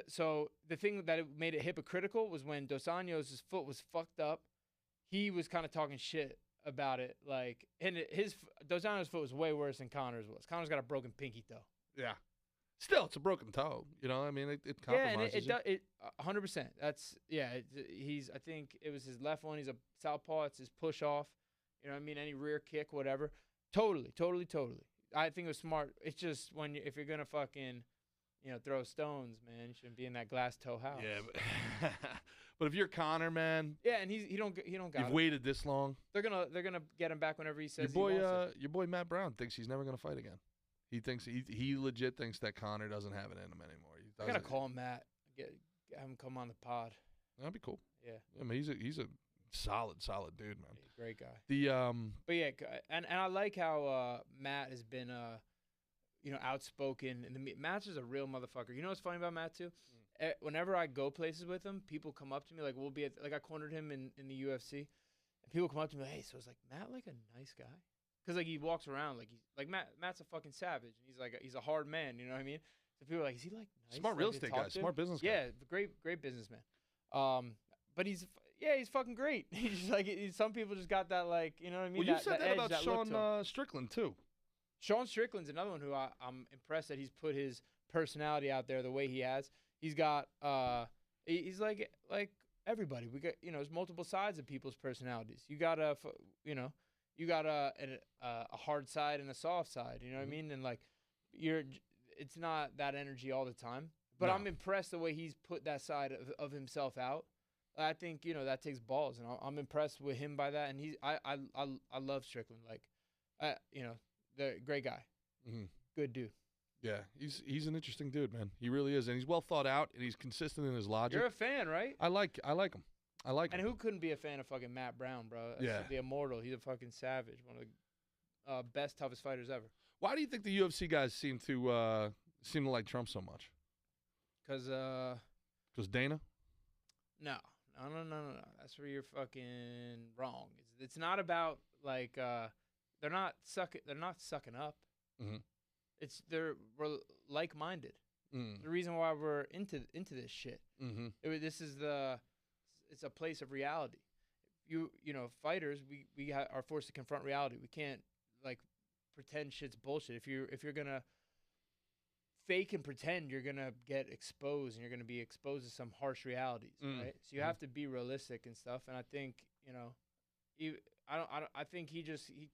so the thing that made it hypocritical was when Dos Anjos' foot was fucked up. He was kind of talking shit about it, and Dos Anjos' foot was way worse than Conor's was. Conor's got a broken pinky toe. Yeah. Still, it's a broken toe. I mean, it compromises. Yeah, and it 100%. That's I think it was his left one. He's a southpaw. It's his push off. You know what I mean? Any rear kick, whatever. Totally. I think it was smart. It's just if you're gonna fucking, throw stones, man, you shouldn't be in that glass toe house. Yeah, but if you're Conor, man. Yeah, and he don't got. You've waited this long. They're gonna get him back whenever he says your boy Matt Brown thinks he's never gonna fight again. He thinks he legit thinks that Conor doesn't have it in him anymore. I gotta call him Matt. Have him come on the pod. That'd be cool. Yeah. I mean, he's a solid dude, man. Great guy. But yeah, and I like how Matt has been outspoken, and Matt's just a real motherfucker. You know what's funny about Matt too? Whenever I go places with him, people come up to me, we'll be I cornered him in the UFC, and people come up to me hey, so it's Matt a nice guy? Because he walks around Matt's a fucking savage, and he's a hard man, you know what I mean? So people are is he nice? Smart real estate guy, smart business guy. Yeah, great businessman. But he's fucking great. He's just some people just got that you know what I mean? Well, you said that about Sean Strickland too. Sean Strickland's another one who I'm impressed that he's put his personality out there the way he has. He's got he's like everybody. We got there's multiple sides of people's personalities. You got you got a hard side and a soft side. You know what I mean? And it's not that energy all the time. But no. I'm impressed the way he's put that side of himself out. I think that takes balls, and I'm impressed with him by that. And I love Strickland. The great guy, good dude. Yeah, he's an interesting dude, man. He really is, and he's well thought out, and he's consistent in his logic. You're a fan, right? I like him. And who couldn't be a fan of fucking Matt Brown, bro? That's the immortal. He's a fucking savage. One of the best, toughest fighters ever. Why do you think the UFC guys seem to like Trump so much? Because Dana? No. No. That's where you're fucking wrong. It's not about like they're not sucking up. Mm-hmm. We're like-minded. Mm. The reason why we're into this shit. Mm-hmm. It's a place of reality. You know, fighters, we are forced to confront reality. We can't like pretend shit's bullshit. If you're gonna fake and pretend, you're gonna get exposed, and you're gonna be exposed to some harsh realities, right? So you have to be realistic and stuff. And I think, you know, I think he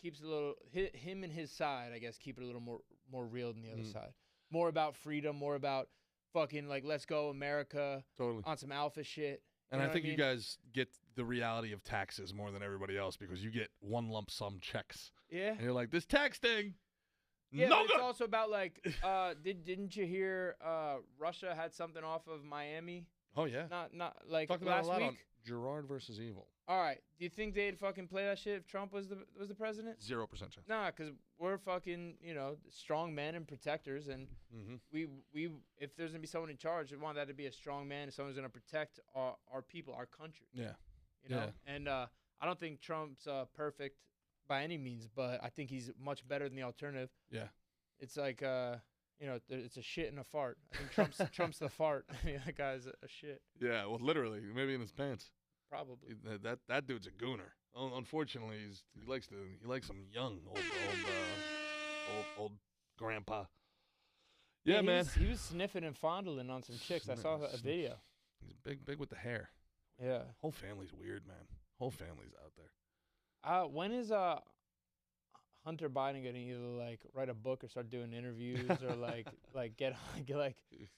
keeps a little him and his side, I guess, keep it a little more real than the other side. More about freedom, more about fucking like let's go America, Totally, on some alpha shit. And I think you guys get the reality of taxes more than everybody else because you get one lump sum checks. Yeah. And you're like, this tax thing, yeah, no but good. it's also about like, didn't you hear Russia had something off of Miami? Oh yeah. Not like Talking about last a lot week. on Gerard versus Evil. All right. Do you think they'd fucking play that shit if Trump was the president? 0% chance. Nah, because we're fucking, you know, strong men and protectors, and we if there's gonna be someone in charge, we want that to be a strong man, someone who's gonna protect our people, our country. Yeah. You know, and I don't think Trump's perfect by any means, but I think he's much better than the alternative. Yeah. It's like you know, it's a shit and a fart. I think Trump's the fart. That guy's a shit. Yeah. Well, literally, maybe in his pants. Probably. That dude's a gooner. Unfortunately, he likes some young old grandpa. Yeah, man. He was sniffing and fondling on some chicks. I saw a video. He's big with the hair. Yeah. Whole family's weird, man. Whole family's out there. When is Hunter Biden gonna either like write a book or start doing interviews or like get like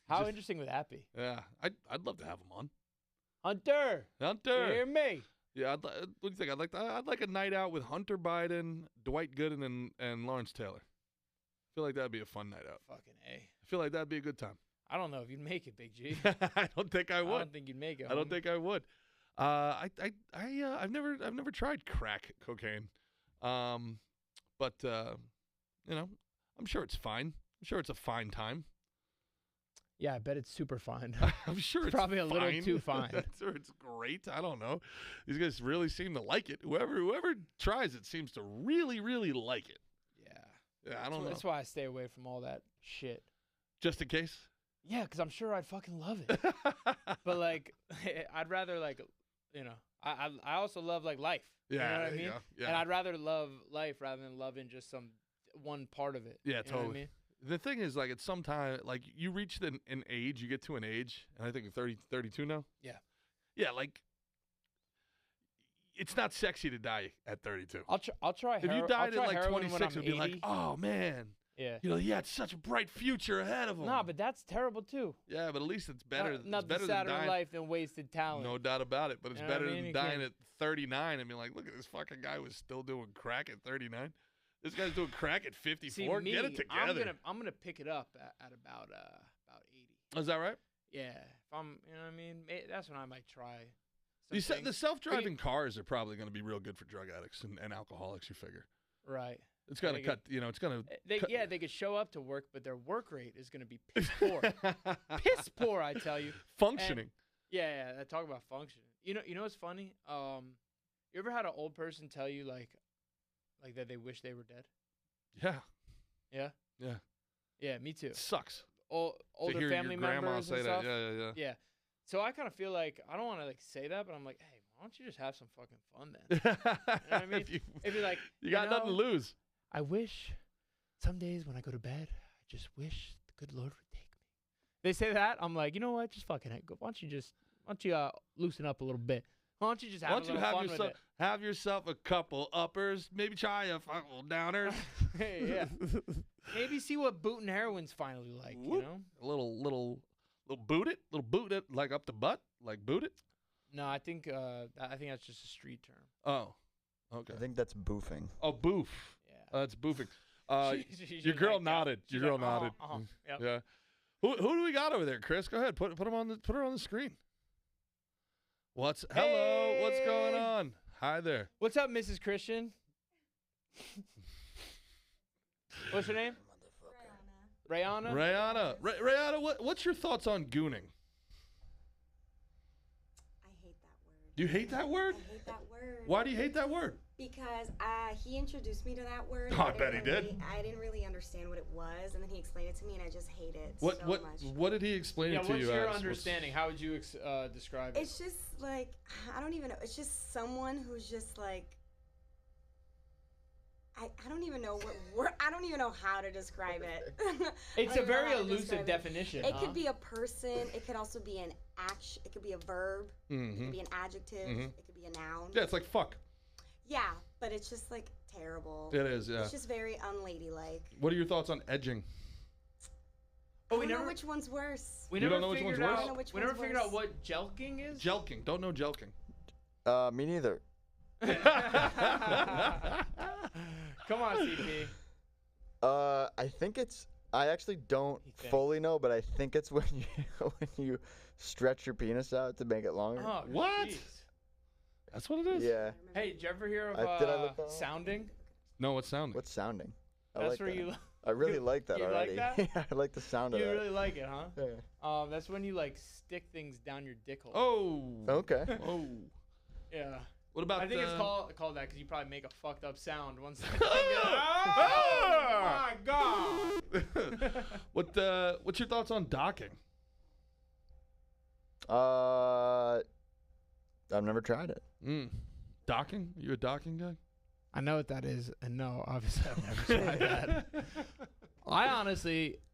how interesting would that be? Yeah, I'd love to have him on. Hunter, you hear me? Yeah, what do you think? I'd like a night out with Hunter Biden, Dwight Gooden, and Lawrence Taylor. I feel like that'd be a fun night out. Fucking A. I feel like that'd be a good time. I don't know if you'd make it, Big G. I don't think I would. I don't think you'd make it. I don't think I would. I've never tried crack cocaine, but you know, I'm sure it's fine. I'm sure it's a fine time. Yeah, I bet it's super fine. I'm sure it's probably a fine. little too fine. I'm sure it's great. I don't know. These guys really seem to like it. Whoever tries it seems to really like it. Yeah, I don't know. That's why I stay away from all that shit. Just in case. Yeah, because I'm sure I'd fucking love it. But like, I'd rather like, you know, I also love like life. Yeah, you know what I mean? Yeah. And I'd rather love life rather than loving just some one part of it. Yeah, you know totally. what I mean? The thing is, like, at some time, like, you reach an age, you get to an age, and I think you're 30, 32 now? Yeah. Yeah, like, it's not sexy to die at 32. I'll try. If you died at, like, 26, it it would be like, oh, man. Yeah. You know, he had such a bright future ahead of him. Nah, but that's terrible, too. Yeah, but at least it's better. It's Nothing better sadder than dying. in life than wasted talent. No doubt about it, but it's You know better what I mean? than You dying can't- at 39 and being like, look at this fucking guy was still doing crack at 39. This guy's doing crack at 54. See, Get it together. I'm gonna pick it up at about 80. Is that right? Yeah, if I'm, you know what I mean. That's when I might try. The self-driving cars are probably going to be real good for drug addicts and alcoholics. You figure, right? It's going to cut. You know, it's going to. Yeah, they could show up to work, but their work rate is going to be piss poor. Piss poor, I tell you. Functioning. Yeah. I talk about functioning. You know what's funny? You ever had an old person tell you like that they wish they were dead? Yeah. Yeah. Yeah. Yeah, me too. It sucks. Older family members and stuff. Yeah. Yeah. So I kind of feel like I don't want to like say that, but I'm like, hey, why don't you just have some fucking fun then? You know what I mean? If you're like, you got nothing to lose. I wish some days when I go to bed, I just wish the good Lord would take me. They say that, I'm like, you know what? Just fucking why don't you loosen up a little bit? Why don't you just have a little fun with it? Have yourself a couple uppers, maybe try a couple downers. Hey, yeah. Maybe see what boot and heroin's finally like, Whoop. you know? A little boot it, like up the butt, like boot it. No, I think that's just a street term. Oh, okay. I think that's boofing. Oh, boof. Yeah. That's boofing. Your girl nodded. Your girl nodded. Yep. Yeah. Who do we got over there, Chris? Go ahead. Put her on the screen. What's going on? Hi there. What's up, Mrs. Christian? What's your name? Rayana. Rayana, what's your thoughts on gooning? I hate that Do you hate that word? I hate that word. Why do you hate that word? Because he introduced me to that word. Oh, I bet he did. I didn't really understand what it was, and then he explained it to me, and I just hate it so What much. what did he explain it to you? What's your as? understanding? How would you describe it? It's just like, I don't even know. It's just someone who's just like, I don't even know what word. I don't even know how to describe it. It's a very elusive definition. It could be a person. It could also be an action. It could be a verb. It could be an adjective. It could be a noun. Yeah, it's like fuck. Yeah, but it's just like terrible. It is, yeah. It's just very unladylike. What are your thoughts on edging? I don't know which one's worse. We You never don't know which one's figured worse? I don't know which We never one's figured out worse. what jelking is. Jelking. Don't know jelking. Me neither. Come on, CP. I think it's. I actually don't You think? fully know, but I think it's when you stretch your penis out to make it longer. Oh, What? jeez. That's what it is? Yeah. Hey, did you ever hear of Did I look that up? sounding? No, what's sounding? What's sounding? I That's like where that. you. I really like that you like already. that? Yeah, I like the sound of You that. really like it, huh? Yeah. That's when you like stick things down your dick hole. Oh. Okay. Oh. Yeah. What about I think it's the- called that because you probably make a fucked up sound once. Oh, my god! What's your thoughts on docking? I've never tried it. Docking? You a docking guy? I know what that is, and no, obviously I've never tried that.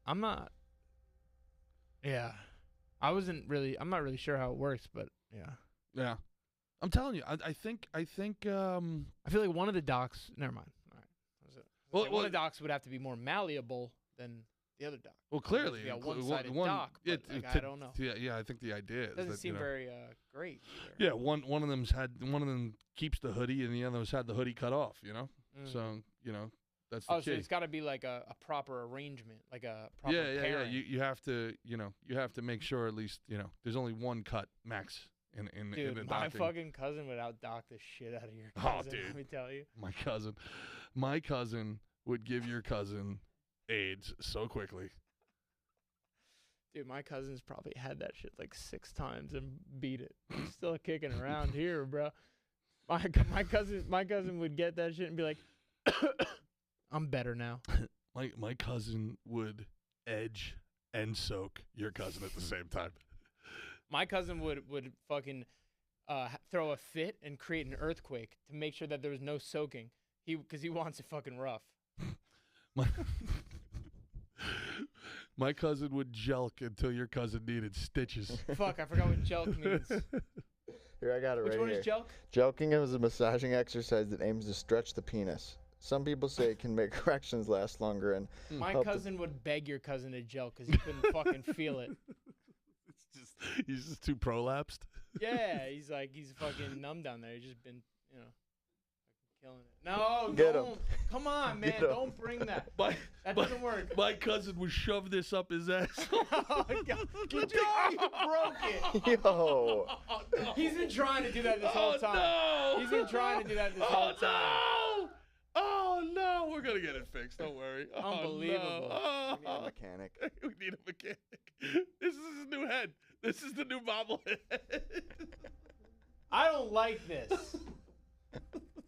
I'm not. Yeah, I'm not really sure how it works, but yeah. Yeah. I'm telling you, I think I feel like one of the docks. Never mind. All right. That was it. Well, One of the docks would have to be more malleable than the other dock. well, clearly, Yeah, one- one-sided one- dock, but, it- like, to- I don't know. Yeah, I think the idea is Doesn't that, seem you know, very great either. Yeah, one of them keeps the hoodie, and the other's had the hoodie cut off. You know, so you know that's the Oh, key. so it's got to be like a proper arrangement, like a proper yeah. pairing. You have to make sure at least there's only one cut max in Dude, the my docking. fucking cousin would out-dock the shit out of your Oh, cousin. dude. Let me tell you. My cousin would give your cousin AIDS so quickly. Dude, my cousin's probably had that shit like 6 times and beat it. He's still kicking around here, bro. My cousin would get that shit and be like, I'm better now. My cousin would edge and soak your cousin at the same time. My cousin would fucking throw a fit and create an earthquake to make sure that there was no soaking. Because he wants it fucking rough. My cousin would jelk until your cousin needed stitches. Fuck, I forgot what jelk means. Here, I got it Which right one here. is jelk? Jelking is a massaging exercise that aims to stretch the penis. Some people say it can make erections last longer and My help cousin would beg your cousin to jelk because he couldn't fucking feel it. He's just too prolapsed. Yeah, he's fucking numb down there. He's just been, fucking killing it. No, Get don't. him. Come on, man. Get him. Don't bring that. My Doesn't work. My cousin would shove this up his ass. Oh, God. You broke it. Yo. Oh, no. He's been trying to do that this whole time. No. He's been trying to do that this whole time. No. Oh no, we're gonna get it fixed. Don't worry. Unbelievable. Oh, no. We need a mechanic. We need a mechanic. This is his new head. This is the new bobblehead. I don't like this.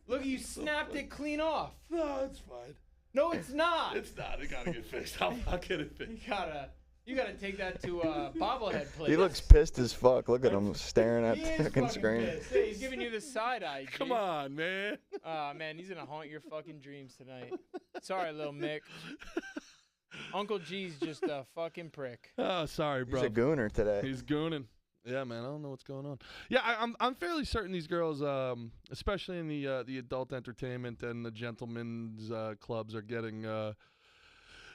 Look, you snapped it clean off. No, it's fine. No, it's not. It's not. It gotta get fixed. I'll get it fixed. You gotta take that to a bobblehead place. He looks pissed as fuck. Look at him staring at He the is fucking fucking screen. pissed. Hey, he's giving you the side eye. G. Come on, man. Man, he's gonna haunt your fucking dreams tonight. Sorry, little Mick. Uncle G's just a fucking prick. Oh, sorry, bro. He's a gooner today. He's gooning. Yeah, man. I don't know what's going on. Yeah, I'm fairly certain these girls, especially in the adult entertainment and the gentlemen's clubs, are getting.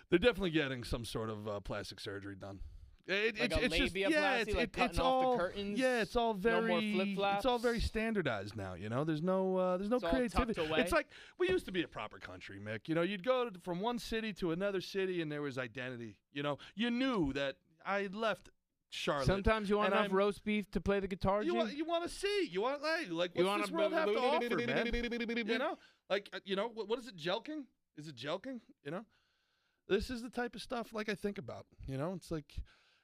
They're definitely getting some sort of plastic surgery done. Like a It's just, labiaplasty, like cutting it's off all the curtains? Yeah, it's all very. No more flip-flops? It's all very standardized now. You know, there's no It's all creativity. tucked away? It's like we used to be a proper country, Mick. You know, you'd go from one city to another city, and there was identity. You know, you knew that I left Charlotte. Sometimes you want and enough I'm- roast beef to play the guitar. You G? want to see. You want like You what's wanna this world have to offer, man? You know, like what is it? Jelking? Is it jelking? You know, this is the type of stuff like I think about. You know, it's like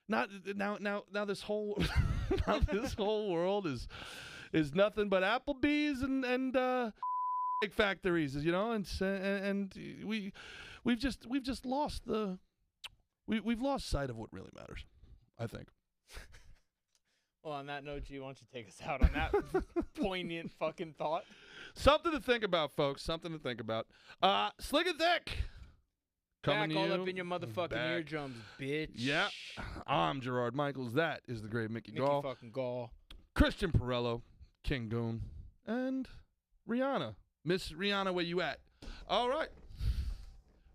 not now this whole now this whole world is nothing but Applebee's and factories, you know, and we've just lost we've lost sight of what really matters, I think. Well, on that note, G, why don't you take us out on that poignant fucking thought? Something to think about, folks. Something to think about. Slick and Thick. Back all up in your motherfucking eardrums, bitch. Yeah. I'm Gerard Michaels. That is the great Mickey Gall. Fucking Gall. Christian Perello, King Goon, and Rihanna. Miss Rihanna, where you at? All right.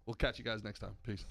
We'll catch you guys next time. Peace.